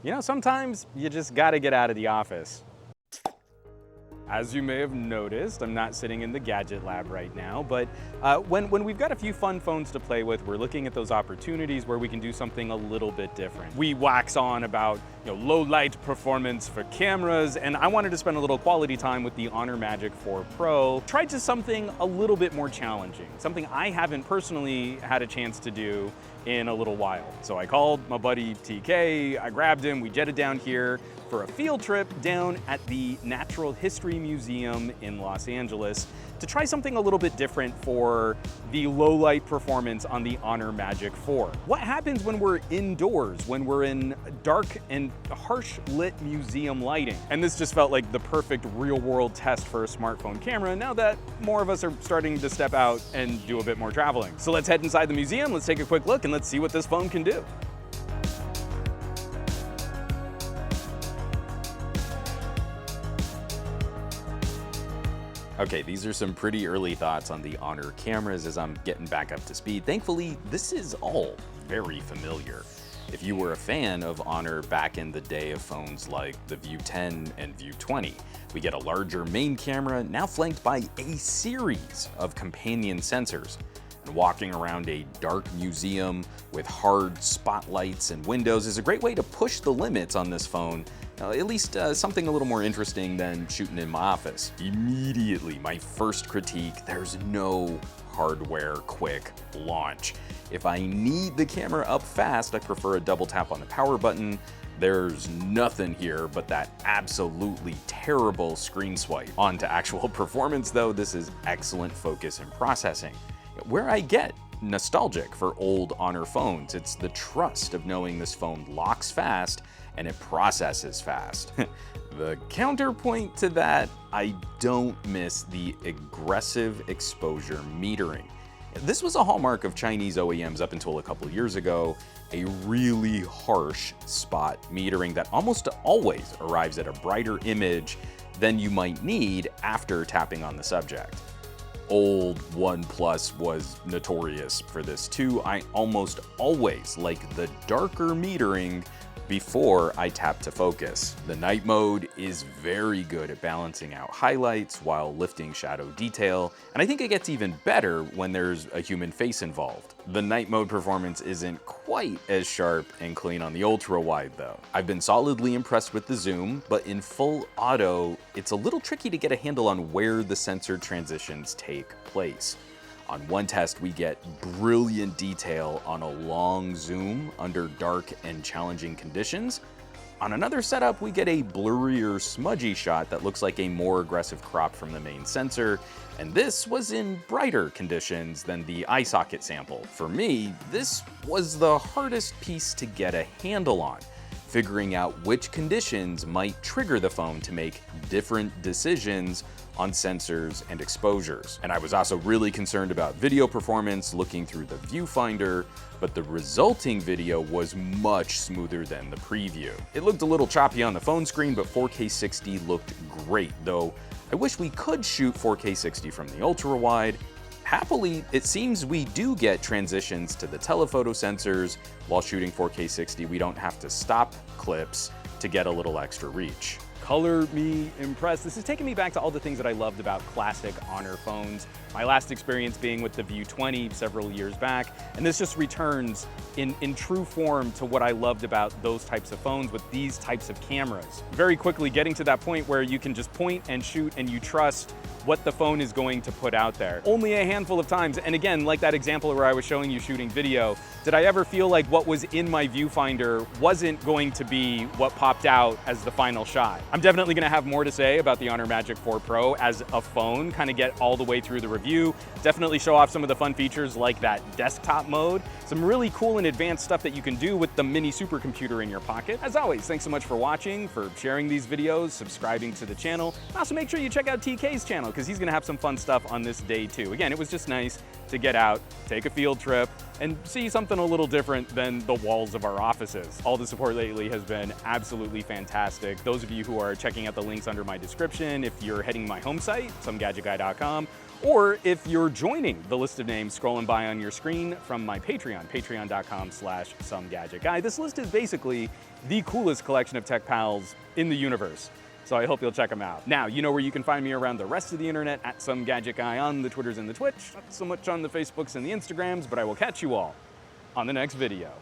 You know, sometimes you just gotta get out of the office. As you may have noticed, I'm not sitting in the gadget lab right now, but when we've got a few fun phones to play with, we're looking at those opportunities where we can do something a little bit different. We wax on about low light performance for cameras, and I wanted to spend a little quality time with the Honor Magic 4 Pro. Tried just something a little bit more challenging, something I haven't personally had a chance to do in a little while. So I called my buddy TK, I grabbed him, we jetted down here for a field trip down at the Natural History Museum in Los Angeles to try something a little bit different for the low light performance on the Honor Magic 4. What happens when we're indoors, when we're in dark and harsh lit museum lighting? And this just felt like the perfect real world test for a smartphone camera now that more of us are starting to step out and do a bit more traveling. So let's head inside the museum, let's take a quick look, and let's see what this phone can do. Okay, these are some pretty early thoughts on the Honor cameras as I'm getting back up to speed. Thankfully, this is all very familiar. If you were a fan of Honor back in the day of phones like the View 10 and View 20, we get a larger main camera now flanked by a series of companion sensors. And walking around a dark museum with hard spotlights and windows is a great way to push the limits on this phone. At least something a little more interesting than shooting in my office. Immediately, my first critique, there's no hardware quick launch. If I need the camera up fast, I prefer a double tap on the power button. There's nothing here but that absolutely terrible screen swipe. On to actual performance though, this is excellent focus and processing. Where I get nostalgic for old Honor phones, it's the trust of knowing this phone locks fast and it processes fast. The counterpoint to that, I don't miss the aggressive exposure metering. This was a hallmark of Chinese OEMs up until a couple years ago, a really harsh spot metering that almost always arrives at a brighter image than you might need after tapping on the subject. Old OnePlus was notorious for this too. I almost always like the darker metering before I tap to focus. The night mode is very good at balancing out highlights while lifting shadow detail, and I think it gets even better when there's a human face involved. The night mode performance isn't quite as sharp and clean on the ultra wide though. I've been solidly impressed with the zoom, but in full auto, it's a little tricky to get a handle on where the sensor transitions take place. On one test, we get brilliant detail on a long zoom under dark and challenging conditions. On another setup, we get a blurrier, smudgy shot that looks like a more aggressive crop from the main sensor, and this was in brighter conditions than the eye socket sample. For me, this was the hardest piece to get a handle on, figuring out which conditions might trigger the phone to make different decisions on sensors and exposures. And I was also really concerned about video performance looking through the viewfinder, but the resulting video was much smoother than the preview. It looked a little choppy on the phone screen, but 4K 60 looked great, though I wish we could shoot 4K 60 from the ultra wide. Happily, it seems we do get transitions to the telephoto sensors. While shooting 4K 60, we don't have to stop clips to get a little extra reach. Color me impressed. This is taking me back to all the things that I loved about classic Honor phones. My last experience being with the View 20 several years back, and this just returns in true form to what I loved about those types of phones with these types of cameras. Very quickly getting to that point where you can just point and shoot and you trust what the phone is going to put out there. Only a handful of times, and again, like that example where I was showing you shooting video, did I ever feel like what was in my viewfinder wasn't going to be what popped out as the final shot. I'm definitely gonna have more to say about the Honor Magic 4 Pro as a phone, kind of get all the way through the review, definitely show off some of the fun features like that desktop mode, some really cool and advanced stuff that you can do with the mini supercomputer in your pocket. As always, thanks so much for watching, for sharing these videos, subscribing to the channel, and also make sure you check out TK's channel, because because he's gonna have some fun stuff on this day too. Again, it was just nice to get out, take a field trip, and see something a little different than the walls of our offices. All the support lately has been absolutely fantastic. Those of you who are checking out the links under my description, if you're heading my home site, SomeGadgetGuy.com, or if you're joining the list of names scrolling by on your screen from my Patreon, patreon.com/SomeGadgetGuy. This list is basically the coolest collection of tech pals in the universe. So I hope you'll check them out. Now, you know where you can find me around the rest of the internet, at SomeGadgetGuy on the Twitters and the Twitch, not so much on the Facebooks and the Instagrams, but I will catch you all on the next video.